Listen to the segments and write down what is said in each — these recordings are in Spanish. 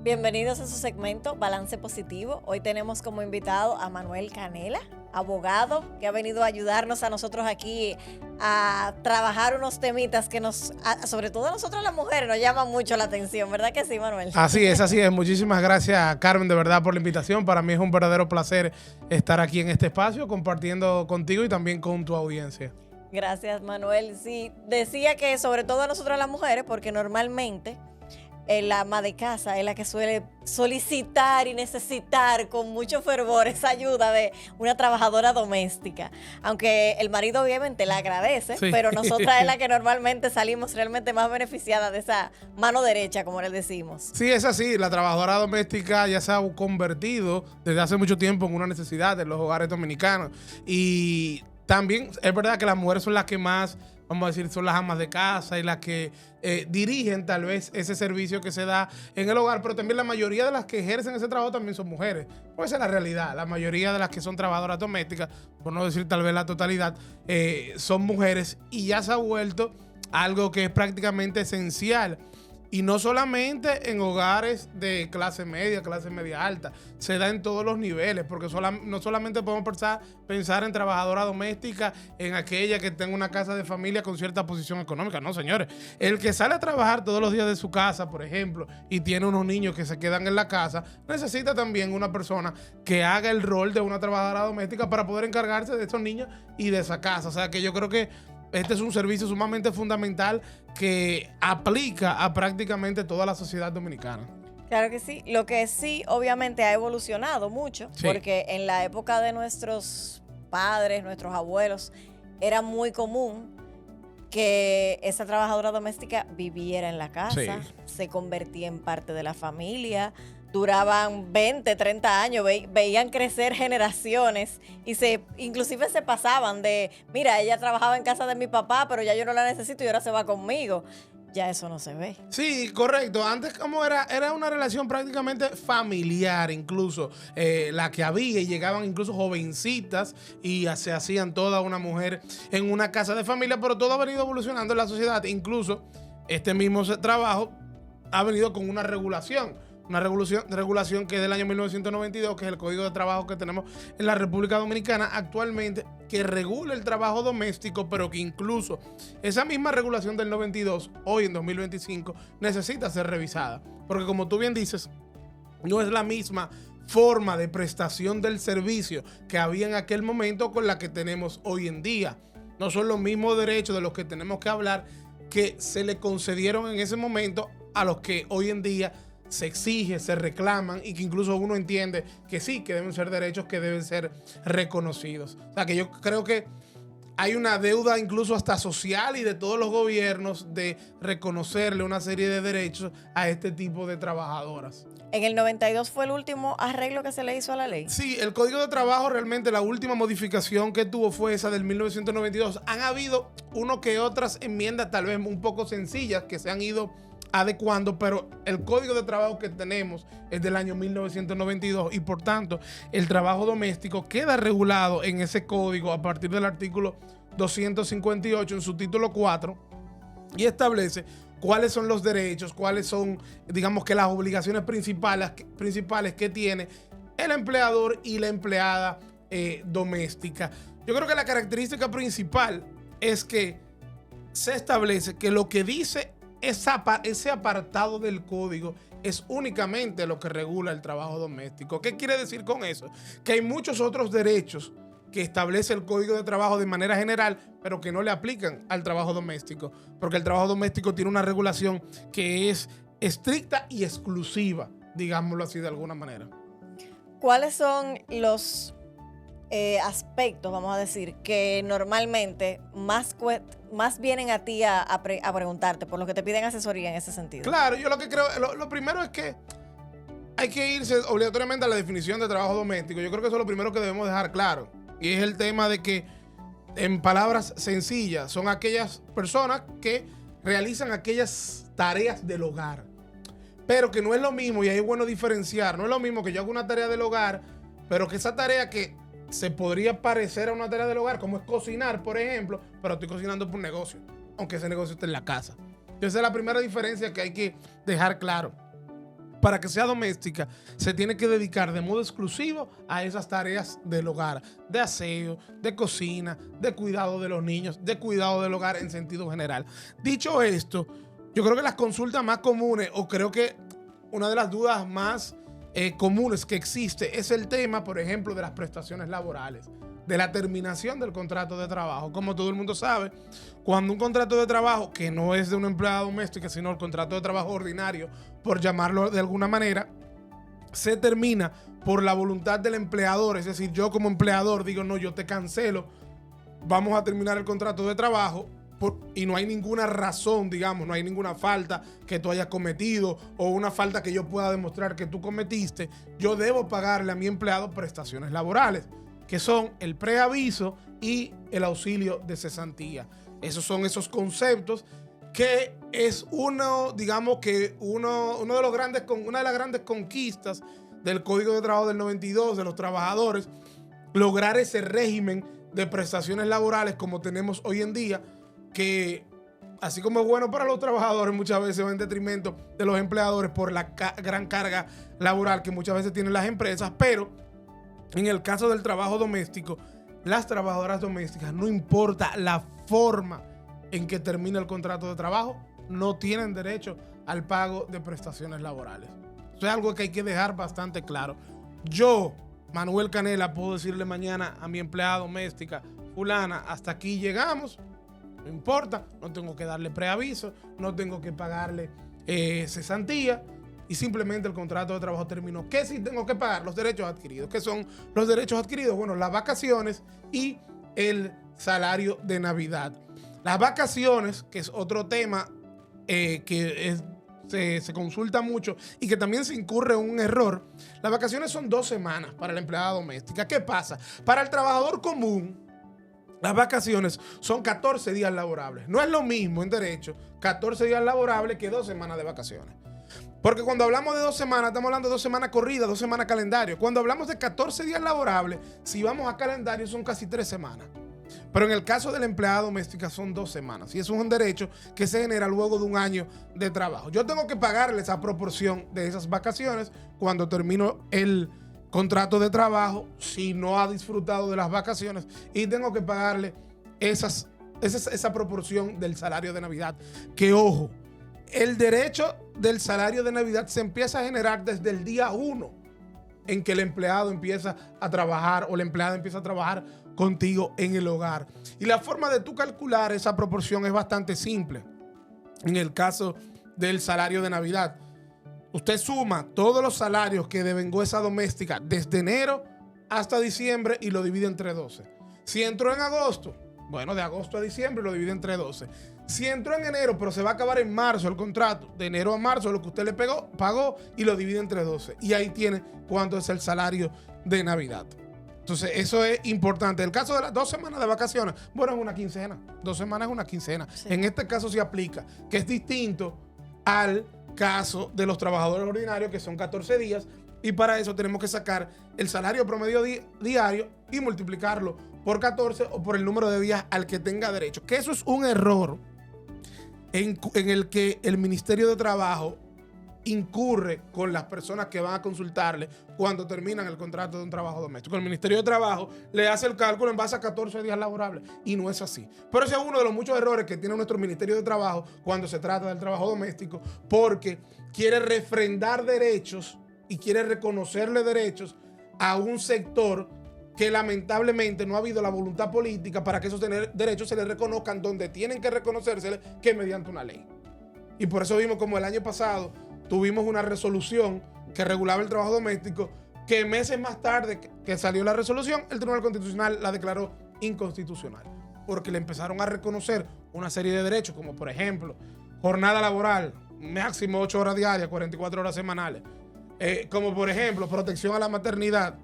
Bienvenidos a su segmento Balance Positivo. Hoy tenemos como invitado a Manuel Canela, abogado, que ha venido a ayudarnos a nosotros aquí a trabajar unos temitas que sobre todo a nosotros las mujeres, nos llaman mucho la atención, ¿verdad que sí, Manuel? Así es, así es. Muchísimas gracias, Carmen, de verdad, por la invitación. Para mí es un verdadero placer estar aquí en este espacio compartiendo contigo y también con tu audiencia. Gracias, Manuel. Sí, decía que sobre todo a nosotros las mujeres, porque normalmente la ama de casa es la que suele solicitar y necesitar con mucho fervor esa ayuda de una trabajadora doméstica. Aunque el marido obviamente la agradece, sí, pero nosotras es la que normalmente salimos realmente más beneficiadas de esa mano derecha, como le decimos. Sí, es así. La trabajadora doméstica ya se ha convertido desde hace mucho tiempo en una necesidad de los hogares dominicanos. Y también es verdad que las mujeres son las que más, vamos a decir, son las amas de casa y las que dirigen tal vez ese servicio que se da en el hogar, pero también la mayoría de las que ejercen ese trabajo también son mujeres. Pues esa es la realidad. La mayoría de las que son trabajadoras domésticas, por no decir tal vez la totalidad, son mujeres y ya se ha vuelto algo que es prácticamente esencial. Y no solamente en hogares de clase media alta, se da en todos los niveles, porque no solamente podemos pensar en trabajadora doméstica, en aquella que tenga una casa de familia con cierta posición económica. No, señores. El que sale a trabajar todos los días de su casa, por ejemplo, y tiene unos niños que se quedan en la casa, necesita también una persona que haga el rol de una trabajadora doméstica para poder encargarse de estos niños y de esa casa. O sea que yo creo que este es un servicio sumamente fundamental que aplica a prácticamente toda la sociedad dominicana. Claro que sí. Lo que sí, obviamente, ha evolucionado mucho, sí, porque en la época de nuestros padres, nuestros abuelos, era muy común que esa trabajadora doméstica viviera en la casa, sí, se convertía en parte de la familia, duraban 20, 30 años, veían crecer generaciones y inclusive se pasaban de, mira, ella trabajaba en casa de mi papá, pero ya yo no la necesito y ahora se va conmigo. Ya eso no se ve. Sí, correcto. Antes como era una relación prácticamente familiar, incluso la que había, y llegaban incluso jovencitas y se hacían toda una mujer en una casa de familia, pero todo ha venido evolucionando en la sociedad. Incluso este mismo trabajo ha venido con una regulación. Una regulación que es del año 1992, que es el Código de Trabajo que tenemos en la República Dominicana actualmente, que regula el trabajo doméstico, pero que incluso esa misma regulación del 92, hoy en 2025, necesita ser revisada. Porque como tú bien dices, no es la misma forma de prestación del servicio que había en aquel momento con la que tenemos hoy en día. No son los mismos derechos de los que tenemos que hablar que se le concedieron en ese momento a los que hoy en día se exige, se reclaman y que incluso uno entiende que sí, que deben ser derechos que deben ser reconocidos. O sea, que yo creo que hay una deuda incluso hasta social y de todos los gobiernos de reconocerle una serie de derechos a este tipo de trabajadoras. ¿En el 92 fue el último arreglo que se le hizo a la ley? Sí, el Código de Trabajo realmente la última modificación que tuvo fue esa del 1992. Han habido uno que otras enmiendas tal vez un poco sencillas que se han ido adecuando, pero el Código de Trabajo que tenemos es del año 1992 y por tanto el trabajo doméstico queda regulado en ese código a partir del artículo 258 en su título 4 y establece cuáles son los derechos, cuáles son, digamos que las obligaciones principales que tiene el empleador y la empleada doméstica. Yo creo que la característica principal es que se establece que lo que dice ese apartado del código es únicamente lo que regula el trabajo doméstico. ¿Qué quiere decir con eso? Que hay muchos otros derechos que establece el Código de Trabajo de manera general, pero que no le aplican al trabajo doméstico, porque el trabajo doméstico tiene una regulación que es estricta y exclusiva, digámoslo así de alguna manera. ¿Cuáles son los aspectos, vamos a decir, que normalmente más vienen a ti a preguntarte, por lo que te piden asesoría en ese sentido? Claro, yo lo que creo, lo primero es que hay que irse obligatoriamente a la definición de trabajo doméstico. Yo creo que eso es lo primero que debemos dejar claro. Y es el tema de que, en palabras sencillas, son aquellas personas que realizan aquellas tareas del hogar. Pero que no es lo mismo, y ahí es bueno diferenciar, no es lo mismo que yo haga una tarea del hogar, pero que esa tarea que se podría parecer a una tarea del hogar, como es cocinar, por ejemplo, pero estoy cocinando por un negocio, aunque ese negocio esté en la casa. Esa es la primera diferencia que hay que dejar claro. para que sea doméstica, se tiene que dedicar de modo exclusivo a esas tareas del hogar, de aseo, de cocina, de cuidado de los niños, de cuidado del hogar en sentido general. Dicho esto, yo creo que las consultas más comunes, o creo que una de las dudas más comunes que existe es el tema, por ejemplo, de las prestaciones laborales, de la terminación del contrato de trabajo. Como todo el mundo sabe, cuando un contrato de trabajo, que no es de una empleada doméstica, sino el contrato de trabajo ordinario, por llamarlo de alguna manera, se termina por la voluntad del empleador, es decir, yo como empleador digo, no, yo te cancelo, vamos a terminar el contrato de trabajo, y no hay ninguna razón, digamos, no hay ninguna falta que tú hayas cometido o una falta que yo pueda demostrar que tú cometiste, yo debo pagarle a mi empleado prestaciones laborales, que son el preaviso y el auxilio de cesantía. Esos son esos conceptos que es una de las grandes conquistas del Código de Trabajo del 92 de los trabajadores, lograr ese régimen de prestaciones laborales como tenemos hoy en día, que así como es bueno para los trabajadores, muchas veces va en detrimento de los empleadores por la gran carga laboral que muchas veces tienen las empresas, pero en el caso del trabajo doméstico, las trabajadoras domésticas, no importa la forma en que termine el contrato de trabajo, no tienen derecho al pago de prestaciones laborales. Eso es algo que hay que dejar bastante claro. Yo, Manuel Canela, puedo decirle mañana a mi empleada doméstica, fulana, hasta aquí llegamos, no importa, no tengo que darle preaviso, no tengo que pagarle cesantía, y simplemente el contrato de trabajo terminó. ¿Qué sí tengo que pagar? Los derechos adquiridos. ¿Qué son los derechos adquiridos? Bueno, las vacaciones y el salario de Navidad. Las vacaciones, que es otro tema se consulta mucho y que también se incurre en un error. Las vacaciones son 2 semanas para la empleada doméstica. ¿Qué pasa? Para el trabajador común, las vacaciones son 14 días laborables. No es lo mismo en derecho 14 días laborables que 2 semanas de vacaciones. Porque cuando hablamos de 2 semanas, estamos hablando de 2 semanas corridas, 2 semanas calendario. Cuando hablamos de 14 días laborables, si vamos a calendario, son casi 3 semanas. Pero en el caso de la empleada doméstica son 2 semanas. Y eso es un derecho que se genera luego de un año de trabajo. Yo tengo que pagarle esa proporción de esas vacaciones cuando termino el contrato de trabajo, si no ha disfrutado de las vacaciones. Y tengo que pagarle esa proporción del salario de Navidad. Que ojo, el derecho del salario de Navidad se empieza a generar desde el día 1 en que el empleado empieza a trabajar o la empleada empieza a trabajar contigo en el hogar. Y la forma de tú calcular esa proporción es bastante simple. En el caso del salario de Navidad, usted suma todos los salarios que devengó esa doméstica desde enero hasta diciembre y lo divide entre 12. Si entró en agosto, bueno, de agosto a diciembre lo divide entre 12. Si entró en enero, pero se va a acabar en marzo el contrato, de enero a marzo lo que usted le pagó y lo divide entre 12. Y ahí tiene cuánto es el salario de Navidad. Entonces, eso es importante. El caso de las 2 semanas de vacaciones, bueno, es una quincena. 2 semanas es una quincena. Sí. En este caso se aplica, que es distinto al caso de los trabajadores ordinarios, que son 14 días. Y para eso tenemos que sacar el salario promedio diario y multiplicarlo por 14 o por el número de días al que tenga derecho. Que eso es un error en el que el Ministerio de Trabajo incurre con las personas que van a consultarle cuando terminan el contrato de un trabajo doméstico. El Ministerio de Trabajo le hace el cálculo en base a 14 días laborables y no es así. Pero ese es uno de los muchos errores que tiene nuestro Ministerio de Trabajo cuando se trata del trabajo doméstico, porque quiere refrendar derechos y quiere reconocerle derechos a un sector que lamentablemente no ha habido la voluntad política para que esos derechos se les reconozcan donde tienen que reconocérseles, que mediante una ley. Y por eso vimos como el año pasado tuvimos una resolución que regulaba el trabajo doméstico, que meses más tarde que salió la resolución, el Tribunal Constitucional la declaró inconstitucional, porque le empezaron a reconocer una serie de derechos, como por ejemplo, jornada laboral, máximo 8 horas diarias, 44 horas semanales, como por ejemplo, protección a la maternidad,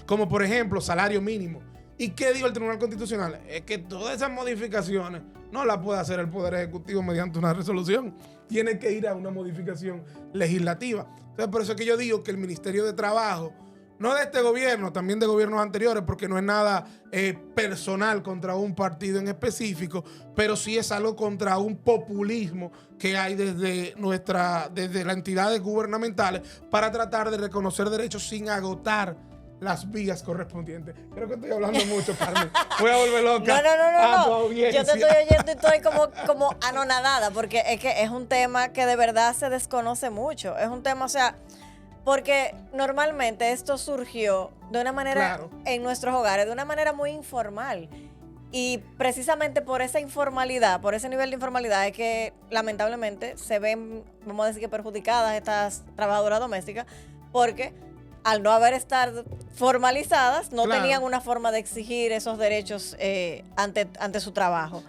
como por ejemplo, salario mínimo. ¿Y qué dijo el Tribunal Constitucional? Es que todas esas modificaciones no las puede hacer el Poder Ejecutivo mediante una resolución. Tiene que ir a una modificación legislativa. Entonces, por eso es que yo digo que el Ministerio de Trabajo no de este gobierno, también de gobiernos anteriores, porque no es nada personal contra un partido en específico, pero sí es algo contra un populismo que hay desde las entidades gubernamentales para tratar de reconocer derechos sin agotar las vías correspondientes. Creo que estoy hablando mucho, Carmen. Voy a volver loca. No. Yo te estoy oyendo y estoy como anonadada, porque es que es un tema que de verdad se desconoce mucho. Es un tema, o sea, porque normalmente esto surgió de una manera, en nuestros hogares, de una manera muy informal. Y precisamente por esa informalidad, por ese nivel de informalidad, es que lamentablemente se ven, vamos a decir que perjudicadas estas trabajadoras domésticas, porque al no haber estar formalizadas, no tenían una forma de exigir esos derechos ante su trabajo.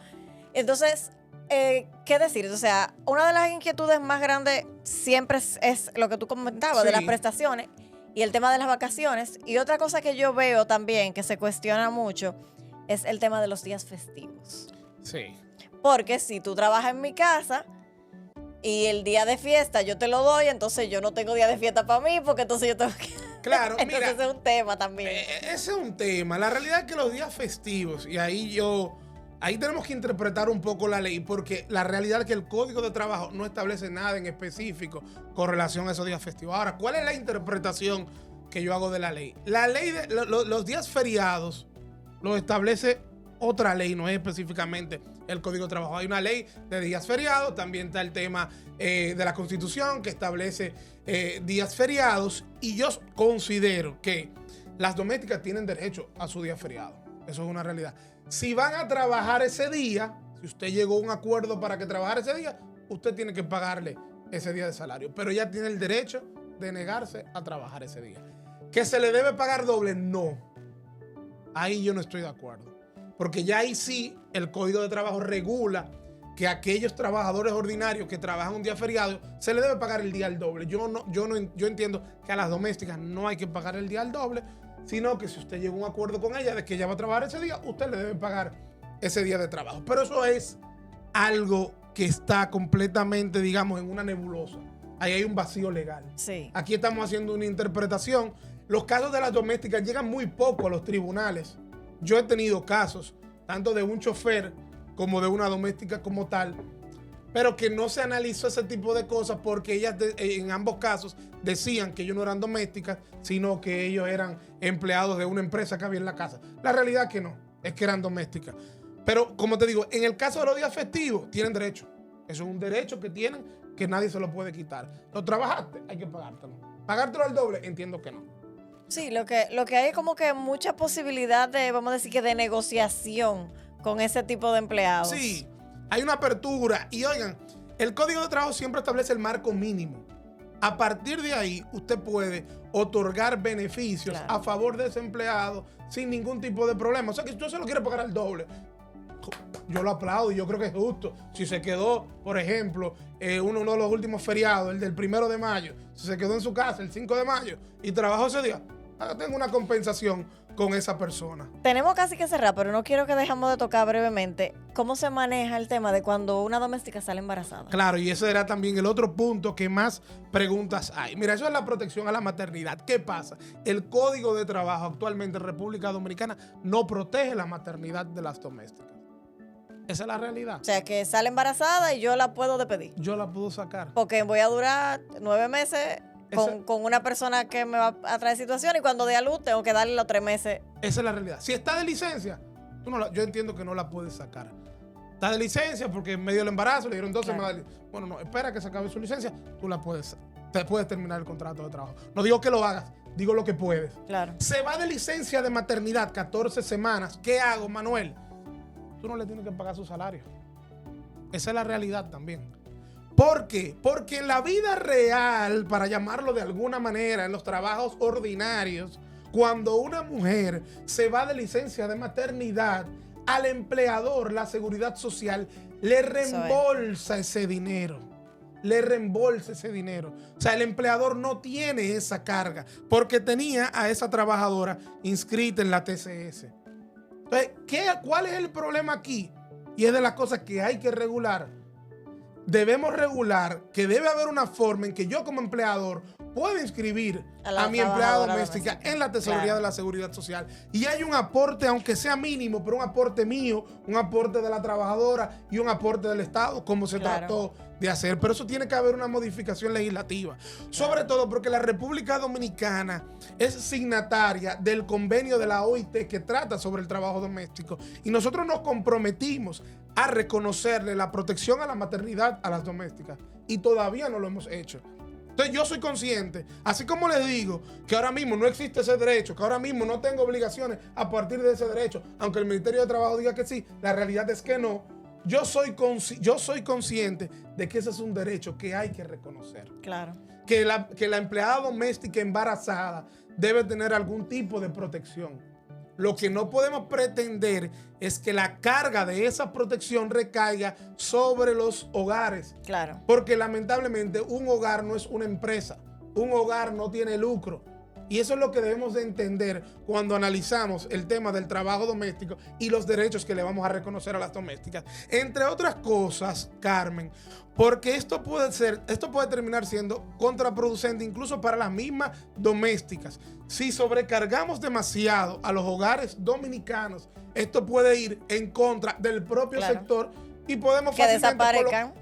Entonces, ¿qué decir? O sea, una de las inquietudes más grandes siempre es lo que tú comentabas, de las prestaciones y el tema de las vacaciones. Y otra cosa que yo veo también que se cuestiona mucho es el tema de los días festivos. Sí. Porque si tú trabajas en mi casa y el día de fiesta yo te lo doy, entonces yo no tengo día de fiesta para mí, porque entonces yo tengo que... Claro, entonces mira, ese es un tema también. Ese es un tema. La realidad es que los días festivos, y ahí tenemos que interpretar un poco la ley, porque la realidad es que el Código de Trabajo no establece nada en específico con relación a esos días festivos. Ahora, ¿cuál es la interpretación que yo hago de la ley? La ley de los días feriados lo establece otra ley, no es específicamente el Código de Trabajo. Hay una ley de días feriados, también está el tema de la Constitución que establece días feriados, y yo considero que las domésticas tienen derecho a su día feriado. Eso es una realidad. Si van a trabajar ese día, si usted llegó a un acuerdo para que trabajara ese día, usted tiene que pagarle ese día de salario, pero ella tiene el derecho de negarse a trabajar ese día. ¿Que se le debe pagar doble? No. Ahí yo no estoy de acuerdo. Porque ya ahí sí el Código de Trabajo regula que a aquellos trabajadores ordinarios que trabajan un día feriado se le debe pagar el día al doble. Yo entiendo que a las domésticas no hay que pagar el día al doble, sino que si usted llega a un acuerdo con ella de que ella va a trabajar ese día, usted le debe pagar ese día de trabajo. Pero eso es algo que está completamente, digamos, en una nebulosa. Ahí hay un vacío legal. Sí. Aquí estamos haciendo una interpretación. Los casos de las domésticas llegan muy poco a los tribunales. Yo he tenido casos, tanto de un chofer como de una doméstica como tal, pero que no se analizó ese tipo de cosas porque ellas en ambos casos decían que ellos no eran domésticas, sino que ellos eran empleados de una empresa que había en la casa. La realidad es que no, es que eran domésticas. Pero como te digo, en el caso de los días festivos, tienen derecho. Eso es un derecho que tienen, que nadie se lo puede quitar. Lo trabajaste, hay que pagártelo. Pagártelo al doble, entiendo que no. Sí, lo que hay es como que mucha posibilidad de, vamos a decir que de negociación con ese tipo de empleados. Sí, hay una apertura. Y oigan, el Código de Trabajo siempre establece el marco mínimo. A partir de ahí, usted puede otorgar beneficios a favor de ese empleado sin ningún tipo de problema. O sea, que si usted se lo quiere pagar al doble, yo lo aplaudo y yo creo que es justo. Si se quedó, por ejemplo, uno de los últimos feriados, el del 1 de mayo, si se quedó en su casa el 5 de mayo y trabajó ese día, tengo una compensación con esa persona. Tenemos casi que cerrar, pero no quiero que dejemos de tocar brevemente cómo se maneja el tema de cuando una doméstica sale embarazada. Claro, y ese era también el otro punto que más preguntas hay. Mira, eso es la protección a la maternidad. ¿Qué pasa? El Código de Trabajo actualmente en República Dominicana no protege la maternidad de las domésticas. Esa es la realidad. O sea, que sale embarazada y yo la puedo despedir. Yo la puedo sacar. Porque voy a durar 9 meses con una persona que me va a traer situación, y cuando dé a luz tengo que darle los 3 meses. Esa es la realidad. Si está de licencia, yo entiendo que no la puedes sacar. Está de licencia porque en medio del embarazo le dieron 2 semanas. Bueno, no, espera que se acabe su licencia, te puedes terminar el contrato de trabajo. No digo que lo hagas, digo lo que puedes. Claro. Se va de licencia de maternidad 14 semanas. ¿Qué hago, Manuel? Tú no le tienes que pagar su salario. Esa es la realidad también. ¿Por qué? Porque en la vida real, para llamarlo de alguna manera, en los trabajos ordinarios, cuando una mujer se va de licencia de maternidad, al empleador, la seguridad social, le reembolsa ese dinero. Le reembolsa ese dinero. O sea, el empleador no tiene esa carga porque tenía a esa trabajadora inscrita en la TCS. Entonces, ¿cuál es el problema aquí? Y es de las cosas que hay que regular. Debemos regular que debe haber una forma en que yo como empleador puede inscribir a mi empleada trabajadora doméstica doméstica. en la tesorería Claro. de la Seguridad Social. Y hay un aporte, aunque sea mínimo, pero un aporte mío, un aporte de la trabajadora y un aporte del Estado, como se Claro. trató de hacer. Pero eso tiene que haber una modificación legislativa. Sobre todo porque la República Dominicana es signataria del convenio de la OIT que trata sobre el trabajo doméstico. Y nosotros nos comprometimos a reconocerle la protección a la maternidad a las domésticas. Y todavía no lo hemos hecho. Entonces yo soy consciente, así como les digo que ahora mismo no existe ese derecho, que ahora mismo no tengo obligaciones a partir de ese derecho, aunque el Ministerio de Trabajo diga que sí, la realidad es que no. Yo soy consciente de que ese es un derecho que hay que reconocer. Claro. Que la empleada doméstica embarazada debe tener algún tipo de protección. Lo que no podemos pretender es que la carga de esa protección recaiga sobre los hogares. Claro. Porque lamentablemente un hogar no es una empresa. Un hogar no tiene lucro. Y eso es lo que debemos de entender cuando analizamos el tema del trabajo doméstico y los derechos que le vamos a reconocer a las domésticas. Entre otras cosas, Carmen, porque esto puede terminar siendo contraproducente incluso para las mismas domésticas. Si sobrecargamos demasiado a los hogares dominicanos, esto puede ir en contra del propio sector y podemos que desaparezcan.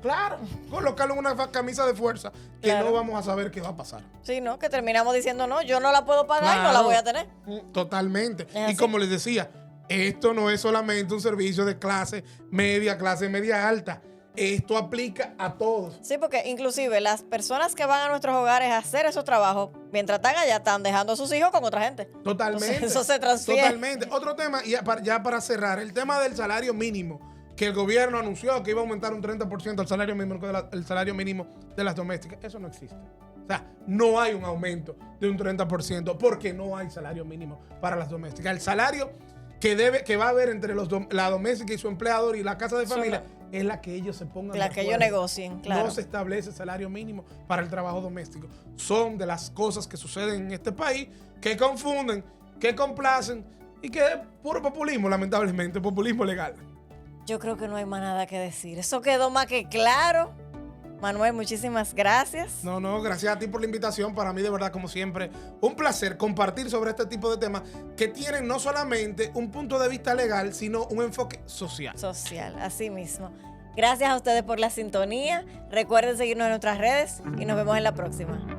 Colocarlo en una camisa de fuerza que no vamos a saber qué va a pasar. Sí, ¿no? Que terminamos diciendo, no, yo no la puedo pagar y no la voy a tener. Totalmente. Y como les decía, esto no es solamente un servicio de clase media alta. Esto aplica a todos. Sí, porque inclusive las personas que van a nuestros hogares a hacer esos trabajos, mientras están allá, están dejando a sus hijos con otra gente. Totalmente. Entonces, eso se transfiere. Totalmente. Otro tema, y ya para cerrar, el tema del salario mínimo, que el gobierno anunció que iba a aumentar un 30% el salario mínimo de las domésticas. Eso no existe. O sea, no hay un aumento de un 30% porque no hay salario mínimo para las domésticas. El salario que va a haber entre la doméstica y su empleador y la casa de familia es la que ellos se pongan la de que acuerdo. ellos negocien, claro. No se establece salario mínimo para el trabajo doméstico. Son de las cosas que suceden en este país que confunden, que complacen y que es puro populismo, lamentablemente, populismo legal. Yo creo que no hay más nada que decir. Eso quedó más que claro. Manuel, muchísimas gracias. No, gracias a ti por la invitación. Para mí, de verdad, como siempre, un placer compartir sobre este tipo de temas que tienen no solamente un punto de vista legal, sino un enfoque social. Social, así mismo. Gracias a ustedes por la sintonía. Recuerden seguirnos en nuestras redes y nos vemos en la próxima.